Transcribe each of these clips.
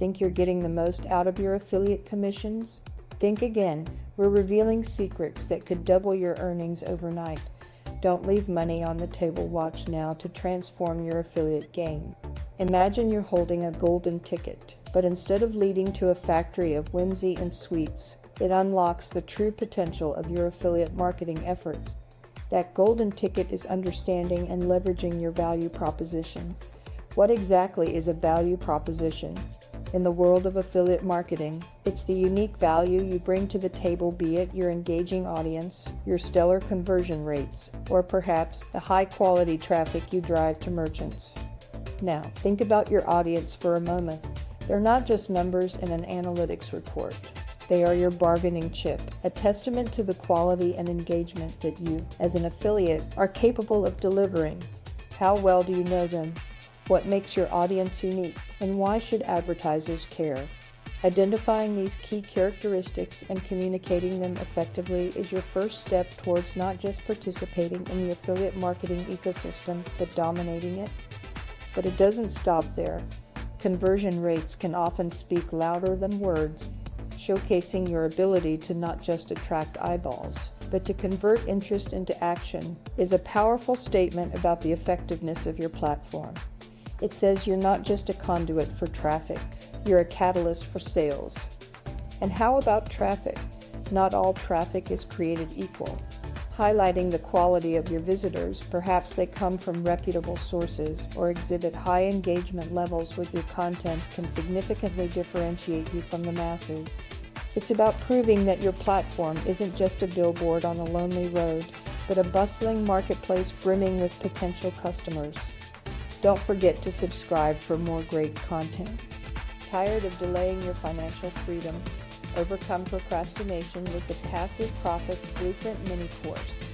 Think you're getting the most out of your affiliate commissions? Think again. We're revealing secrets that could double your earnings overnight. Don't leave money on the table. Watch now to transform your affiliate game. Imagine you're holding a golden ticket, but instead of leading to a factory of whimsy and sweets, it unlocks the true potential of your affiliate marketing efforts. That golden ticket is understanding and leveraging your value proposition. What exactly is a value proposition? In the world of affiliate marketing, it's the unique value you bring to the table, be it your engaging audience, your stellar conversion rates, or perhaps the high-quality traffic you drive to merchants. Now, think about your audience for a moment. They're not just numbers in an analytics report. They are your bargaining chip, a testament to the quality and engagement that you, as an affiliate, are capable of delivering. How well do you know them? What makes your audience unique, and why should advertisers care? Identifying these key characteristics and communicating them effectively is your first step towards not just participating in the affiliate marketing ecosystem, but dominating it. But it doesn't stop there. Conversion rates can often speak louder than words, showcasing your ability to not just attract eyeballs, but to convert interest into action is a powerful statement about the effectiveness of your platform. It says you're not just a conduit for traffic, you're a catalyst for sales. And how about traffic? Not all traffic is created equal. Highlighting the quality of your visitors, perhaps they come from reputable sources or exhibit high engagement levels with your content, can significantly differentiate you from the masses. It's about proving that your platform isn't just a billboard on a lonely road, but a bustling marketplace brimming with potential customers. Don't forget to subscribe for more great content. Tired of delaying your financial freedom? Overcome procrastination with the Passive Profits Blueprint mini course,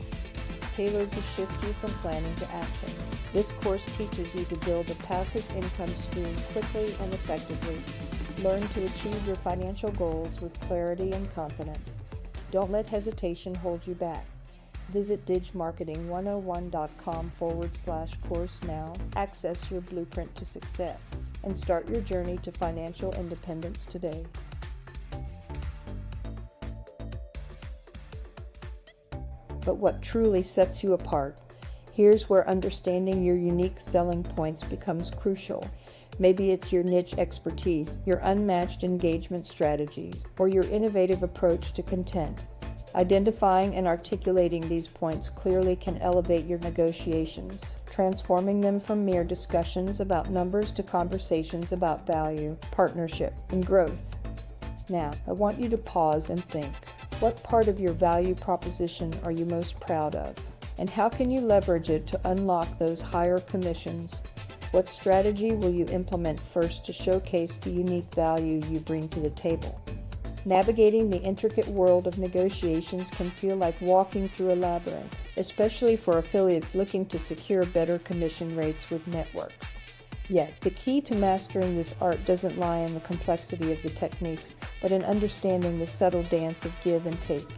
tailored to shift you from planning to action. This course teaches you to build a passive income stream quickly and effectively. Learn to achieve your financial goals with clarity and confidence. Don't let hesitation hold you back. Visit digmarketing101.com/course now. Access your blueprint to success and start your journey to financial independence today. But what truly sets you apart? Here's where understanding your unique selling points becomes crucial. Maybe it's your niche expertise, your unmatched engagement strategies, or your innovative approach to content. Identifying and articulating these points clearly can elevate your negotiations, transforming them from mere discussions about numbers to conversations about value, partnership, and growth. Now, I want you to pause and think. What part of your value proposition are you most proud of? And how can you leverage it to unlock those higher commissions? What strategy will you implement first to showcase the unique value you bring to the table? Navigating the intricate world of negotiations can feel like walking through a labyrinth, especially for affiliates looking to secure better commission rates with networks. Yet, the key to mastering this art doesn't lie in the complexity of the techniques, but in understanding the subtle dance of give and take.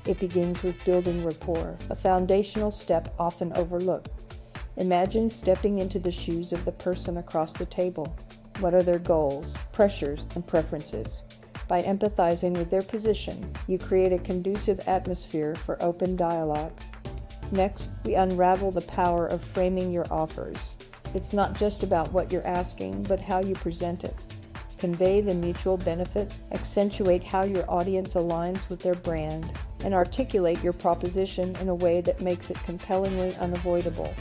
It begins with building rapport, a foundational step often overlooked. Imagine stepping into the shoes of the person across the table. What are their goals, pressures, and preferences? By empathizing with their position, you create a conducive atmosphere for open dialogue. Next, we unravel the power of framing your offers. It's not just about what you're asking, but how you present it. Convey the mutual benefits, accentuate how your audience aligns with their brand, and articulate your proposition in a way that makes it compellingly unavoidable.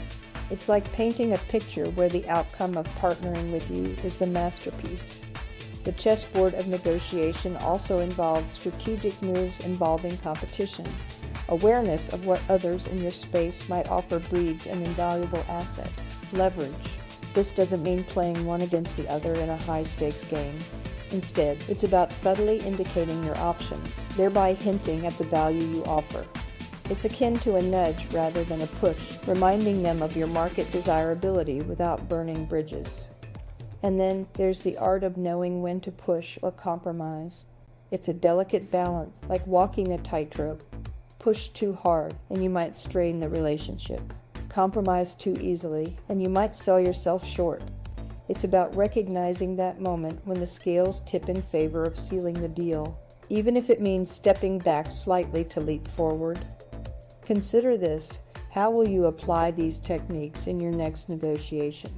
It's like painting a picture where the outcome of partnering with you is the masterpiece. The chessboard of negotiation also involves strategic moves involving competition. Awareness of what others in your space might offer breeds an invaluable asset. Leverage. This doesn't mean playing one against the other in a high-stakes game. Instead, it's about subtly indicating your options, thereby hinting at the value you offer. It's akin to a nudge rather than a push, reminding them of your market desirability without burning bridges. And then there's the art of knowing when to push or compromise. It's a delicate balance, like walking a tightrope. Push too hard, and you might strain the relationship. Compromise too easily, and you might sell yourself short. It's about recognizing that moment when the scales tip in favor of sealing the deal, even if it means stepping back slightly to leap forward. Consider this. How will you apply these techniques in your next negotiation?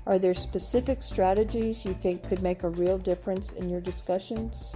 Are there specific strategies you think could make a real difference in your discussions?